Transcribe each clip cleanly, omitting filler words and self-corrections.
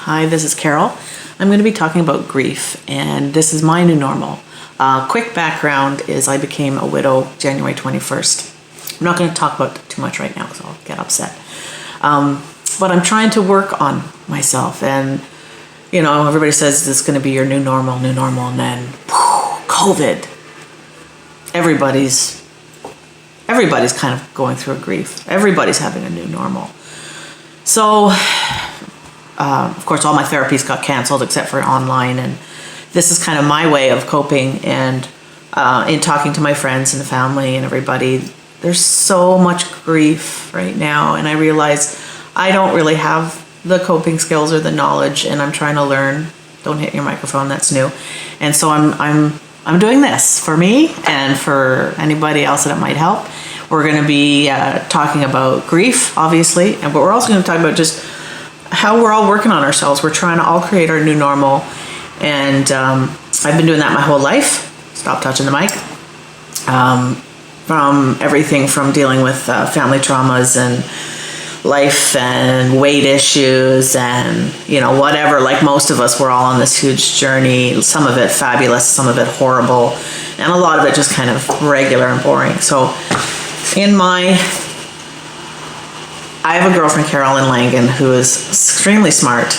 Hi, this is Carol. I'm going to be talking about grief, and this is my new normal. Quick background is I became a widow January 21st. I'm not going to talk about it too much right now because I'll get upset. But I'm trying to work on myself, and everybody says this is going to be your new normal, and then COVID. Everybody's kind of going through a grief. Everybody's having a new normal. So, of course, all my therapies got canceled except for online, and this is kind of my way of coping. And in talking to my friends and the family and everybody, there's so much grief right now, and I realize I don't really have the coping skills or the knowledge, and I'm trying to learn. Don't hit your microphone, that's new. And so I'm doing this for me and for anybody else that it might help. We're going to be talking about grief, obviously, but we're also going to talk about just how we're all working on ourselves. We're trying to all create our new normal, and I've been doing that my whole life. Stop touching the mic. From everything from dealing with family traumas and life and weight issues and whatever. Like most of us, we're all on this huge journey. Some of it fabulous, some of it horrible, and a lot of it just kind of regular and boring. So I have a girlfriend, Carol in Langan, who is extremely smart.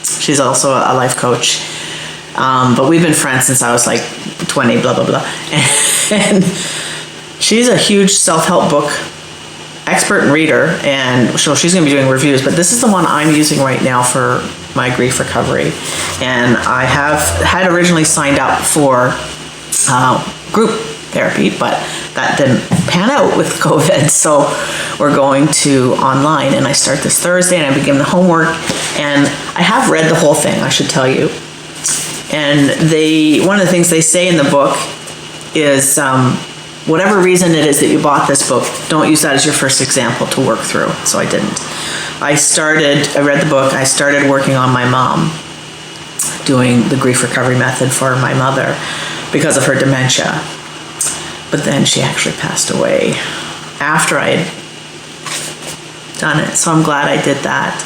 She's also a life coach, but we've been friends since I was like 20, blah blah blah. And she's a huge self-help book expert and reader, and so she's going to be doing reviews, but this is the one I'm using right now for my grief recovery. And I had originally signed up for group therapy, but that didn't pan out with COVID, so we're going to online, and I start this Thursday, and I begin the homework, and I have read the whole thing, I should tell you. And one of the things they say in the book is whatever reason it is that you bought this book, don't use that as your first example to work through. So I didn't. I read the book, I started working on my mom, doing the grief recovery method for my mother because of her dementia. But then she actually passed away after I had done it. So I'm glad I did that.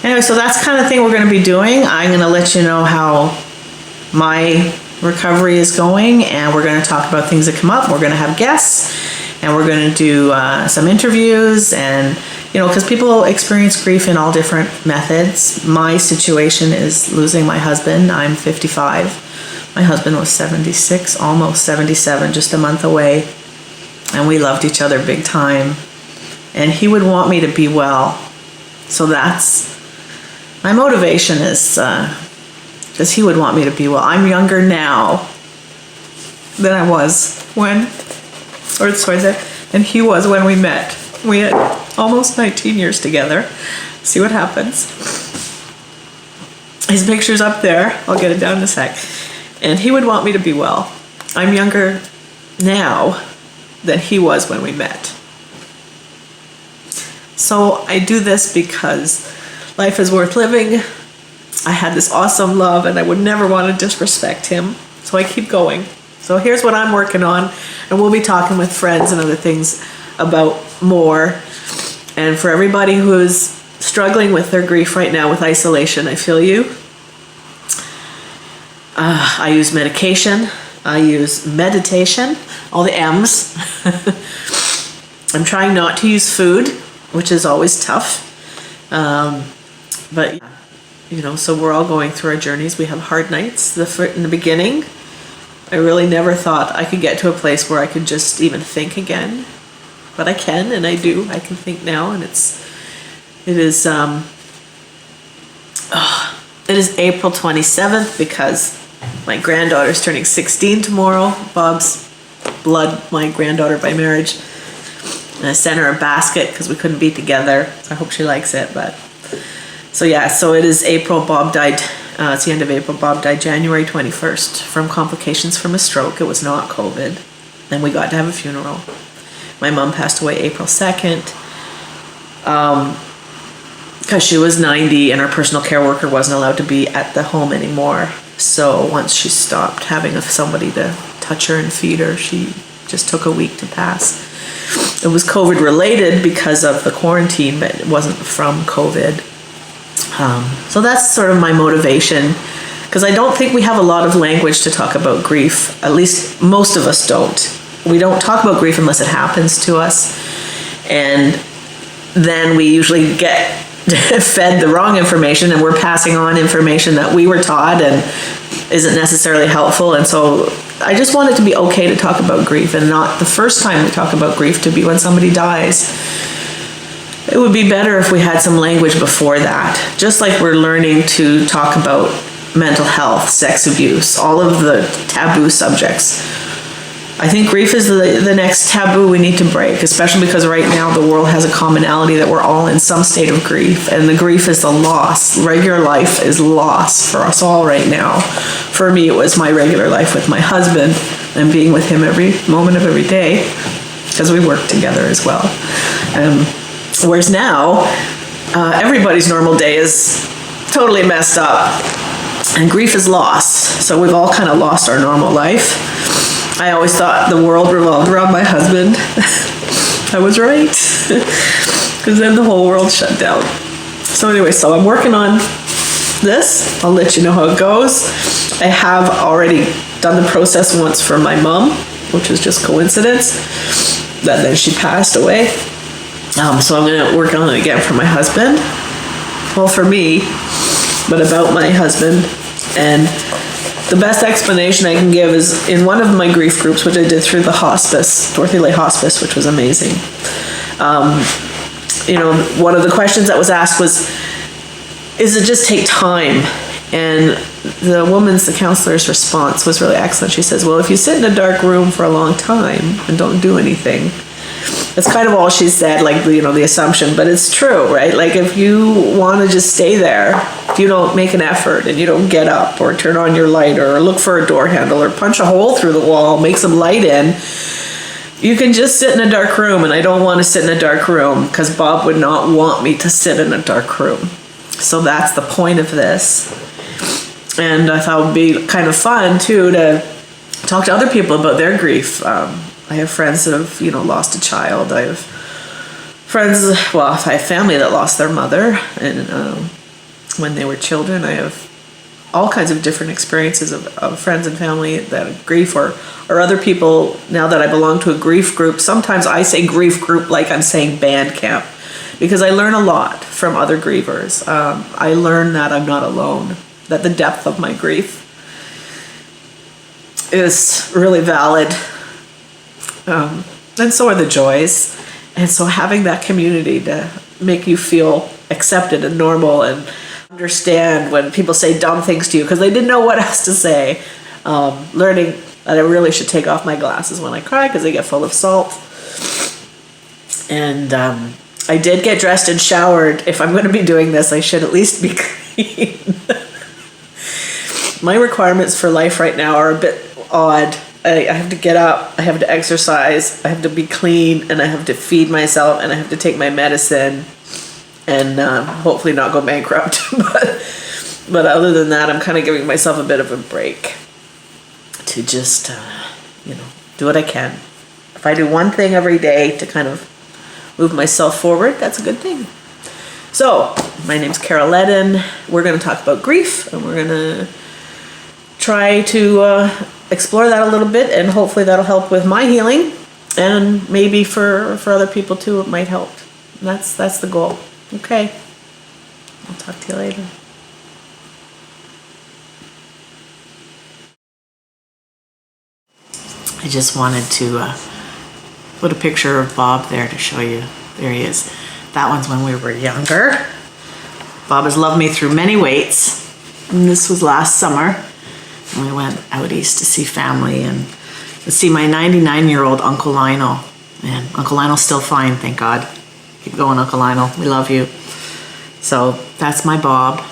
Anyway, so that's the kind of thing we're going to be doing. I'm going to let you know how my recovery is going, and we're going to talk about things that come up. We're going to have guests, and we're going to do some interviews, and because people experience grief in all different methods. My situation is losing my husband. I'm 55. My husband was 76, almost 77, just a month away, and we loved each other big time, and he would want me to be well. So that's my motivation, is because he would want me to be well. I'm younger now than I was than he was when we met. We had almost 19 years together. See what happens. His picture's up there. I'll get it down in a sec. And he would want me to be well. I'm younger now than he was when we met. So I do this because life is worth living. I had this awesome love, and I would never want to disrespect him. So I keep going. So here's what I'm working on, and we'll be talking with friends and other things about more. And for everybody who's struggling with their grief right now with isolation, I feel you. I use medication. I use meditation, all the M's. I'm trying not to use food, which is always tough. But so we're all going through our journeys. We have hard nights. In the beginning, I really never thought I could get to a place where I could just even think again. But I can, and I do. I can think now, and it is April 27th because my granddaughter's turning 16 tomorrow. Bob's blood, my granddaughter by marriage. And I sent her a basket because we couldn't be together. So I hope she likes it. So it is April. Bob died, it's the end of April. Bob died January 21st from complications from a stroke. It was not COVID. And we got to have a funeral. My mom passed away April 2nd because she was 90 and her personal care worker wasn't allowed to be at the home anymore. So once she stopped having somebody to touch her and feed her, she just took a week to pass. It was COVID related because of the quarantine, but it wasn't from COVID. So that's sort of my motivation, because I don't think we have a lot of language to talk about grief. At least most of us don't. We don't talk about grief unless it happens to us. And then we usually get fed the wrong information, and we're passing on information that we were taught and isn't necessarily helpful. And so I just want it to be okay to talk about grief, and not the first time we talk about grief to be when somebody dies. It would be better if we had some language before that, just like we're learning to talk about mental health, sex abuse, all of the taboo subjects. I think grief is the next taboo we need to break, especially because right now the world has a commonality that we're all in some state of grief, and the grief is the loss. Regular life is loss for us all right now. For me, it was my regular life with my husband and being with him every moment of every day, because we work together as well. Whereas now, everybody's normal day is totally messed up, and grief is loss. So we've all kind of lost our normal life. I always thought the world revolved around my husband. I was right, because then the whole world shut down. So anyway, so I'm working on this. I'll let you know how it goes. I have already done the process once for my mom, which was just coincidence, that then she passed away. So I'm going to work on it again for my husband. Well, for me, but about my husband. And the best explanation I can give is in one of my grief groups, which I did through the hospice, Dorothy Lay Hospice, which was amazing. One of the questions that was asked was, is it just take time? And the counselor's response was really excellent. She says, well, if you sit in a dark room for a long time and don't do anything, that's kind of all she said, like, the assumption, but it's true, right? Like, if you want to just stay there, if you don't make an effort and you don't get up or turn on your light or look for a door handle or punch a hole through the wall, make some light in, you can just sit in a dark room. And I don't want to sit in a dark room, because Bob would not want me to sit in a dark room. So that's the point of this. And I thought it would be kind of fun, too, to talk to other people about their grief. I have friends that have, lost a child. I have I have family that lost their mother and when they were children. I have all kinds of different experiences of friends and family that have grief, or other people. Now that I belong to a grief group, sometimes I say grief group like I'm saying band camp, because I learn a lot from other grievers. I learn that I'm not alone, that the depth of my grief is really valid. And so are the joys. And so having that community to make you feel accepted and normal, and understand when people say dumb things to you because they didn't know what else to say. Learning that I really should take off my glasses when I cry because they get full of salt. And I did get dressed and showered. If I'm going to be doing this, I should at least be clean. My requirements for life right now are a bit odd. I have to get up, I have to exercise, I have to be clean, and I have to feed myself, and I have to take my medicine, and hopefully not go bankrupt. But other than that, I'm kind of giving myself a bit of a break to just, do what I can. If I do one thing every day to kind of move myself forward, that's a good thing. So, my name's Carol Ledden. We're going to talk about grief, and we're going to try to explore that a little bit, and hopefully that'll help with my healing, and maybe for other people too it might help. That's the goal. Okay, I'll talk to you later. I just wanted to put a picture of Bob there to show you. There he is. That one's when we were younger. Bob has loved me through many weights, and this was last summer. And we went out east to see family and to see my 99-year-old Uncle Lionel. And Uncle Lionel's still fine, thank God. Keep going, Uncle Lionel. We love you. So that's my Bob.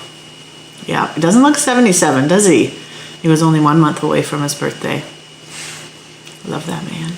Yeah, he doesn't look 77, does he? He was only 1 month away from his birthday. Love that man.